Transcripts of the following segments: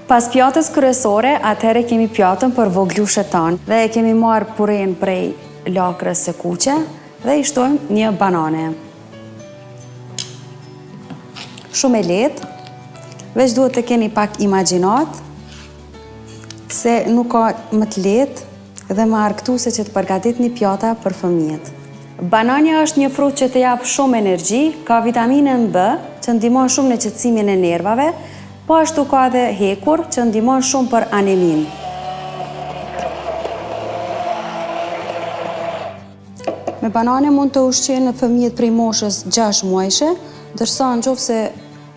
Pas pjatës kryesore, atëherë kemi pjatën për voglushet tanë dhe e kemi marrë puren prej lakrës së kuqe dhe i shtojmë një banane. Shumë e lehtë, veç duhet të keni pak imagjinat se nuk ka më të lehtë dhe më argëtuese që të përgatitni pjata për fëmijët. Banania është një frut që të jap shumë energji, ka vitaminën B që ndihmon shumë në qetësimin e nervave, po ashtu ka edhe hekur që ndihmon shumë për anemin. Me banane mund të ushqen fëmijët prej moshës 6 muajshe, ndërsa nëse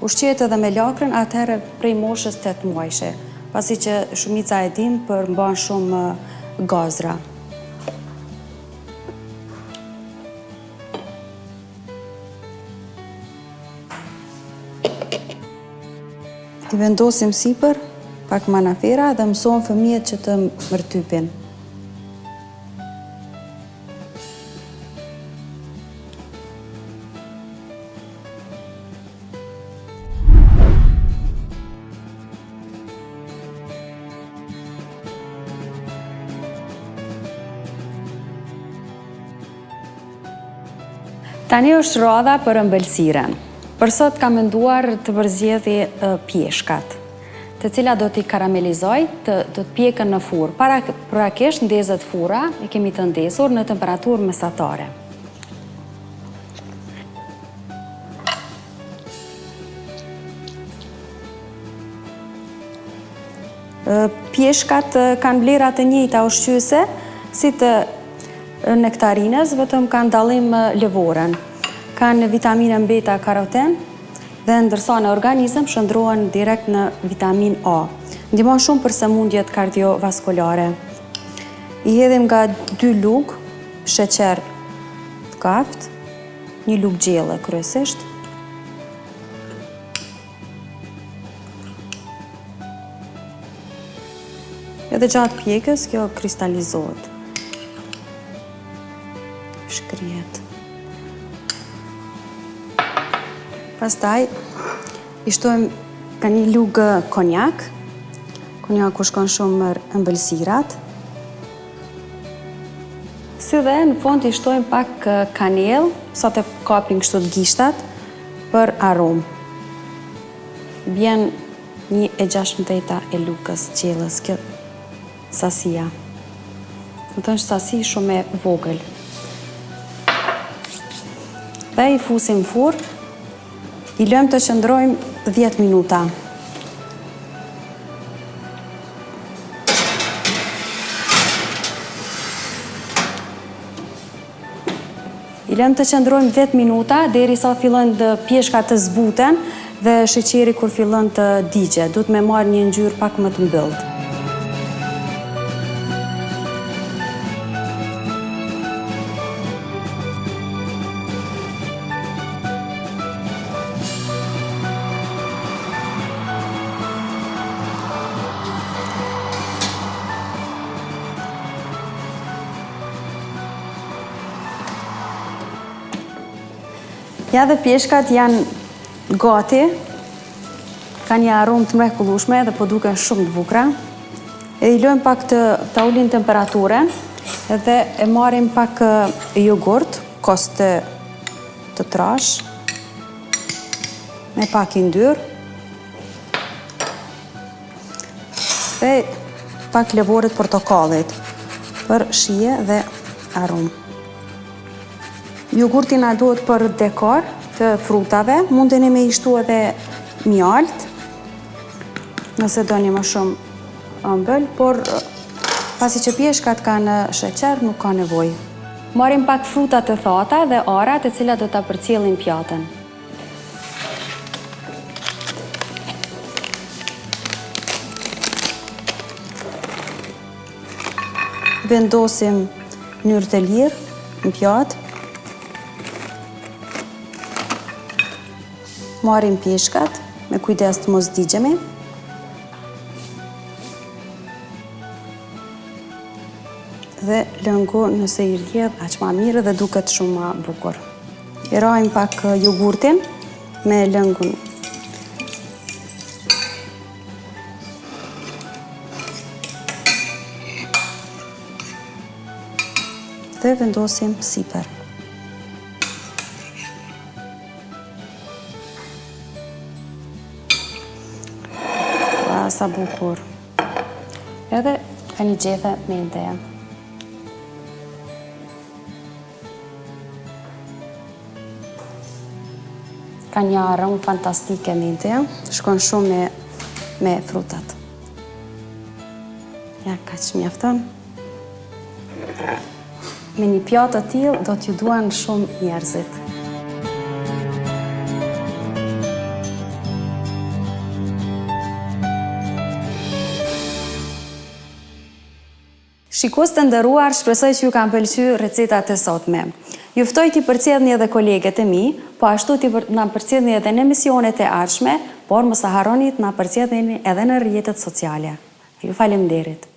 ushqehet edhe me lakrën, atëherë prej moshës 8 muajshe, pasi që shumica e din përmban shumë gazra. I vendosim sipër pak manafera dhe mësojmë fëmijët që të mërtypin. Tani është radha për ëmbëlsiren. Për sot kam menduar të përzgjedhi pjeshkat, të cilat do t'i karamelizoj, do të pjekën në furrë. Parakisht ndezet furra, i kemi të ndezur në temperaturë mesatare. Pjeshkat kanë vlera të njëjta ushqyese si të nektarinës, vetëm kanë dallim lëvorën. Kanë vitaminën beta karoten dhe ndërsa në organizëm shndrohen direkt në vitamin A. Ndihmon shumë për sëmundjet kardiovaskulare. I hedhim nga 2 lugë sheqer të kaft, 1 lugë gjelle kryesisht. Edhe gjatë pjekës kjo kristalizohet. Shkrihet. Pastaj, i shtojmë ka 1 lugë konjak. Konjaku shkon shumë me ëmbëlsirat. Si dhe në fund i shtojmë pak kanellë, sa të kapin kështu të gishtat, për aromë. Bjen 1/16 e lugës gjellës, kjo sasia. Në të është sasi shumë e vogël. Dhe i fusim furrë. I lëmë të qëndrojmë 10 minuta. I lëmë të qëndrojmë 10 minuta derisa fillojnë pjeshkat të zbuten dhe sheqeri kur fillon të digje. Duhet me marrë një ngjyrë pak më të mbylltë. Ja dhe pjeshkat janë gati, kanë një aromë të mrekullueshme dhe po duken shumë të bukura. E i lojmë pak të ulin temperaturën edhe e marrim pak jogurt, koste të trash, me pak yndyr, dhe pak lëvorët portokallit për shije dhe aromë. Jogurti na duhet për dekor të frutave, mundeni me i shtu edhe mjalt, nëse doni më shumë ëmbël, por pasi që pjeshkat kanë sheqer, nuk ka nevojë. Marrim pak fruta të thata dhe ara të cilat do ta përcjellin pjatën. Vendosim në mënyrë të lirë në pjatë. Marrim pjeshkat, me kujdes të mos digjemi. Dhe lëngu nëse i rrjedh aq më mirë dhe duket shumë më bukur. I rajmë pak jogurtin me lëngun. dhe vendosim sipër. Sa bukur. Edhe ka një gjethe menteja. Ka një aromë fantastike menteja, shkon shumë me frutat. Ja, ka që mjafton. Me një pjatë të tillë do t'ju duan shumë njerëzit. Shikues të nderuar, shpresoj që ju kanë pëlqyer recetat e sotme. Ju ftoj t'i përcjellni edhe kolegët e mi, po ashtu t'i na përcjellni edhe në emisionet e ardhshme, por mos e harroni të na përcjellni edhe në rrjetet sociale. Ju faleminderit.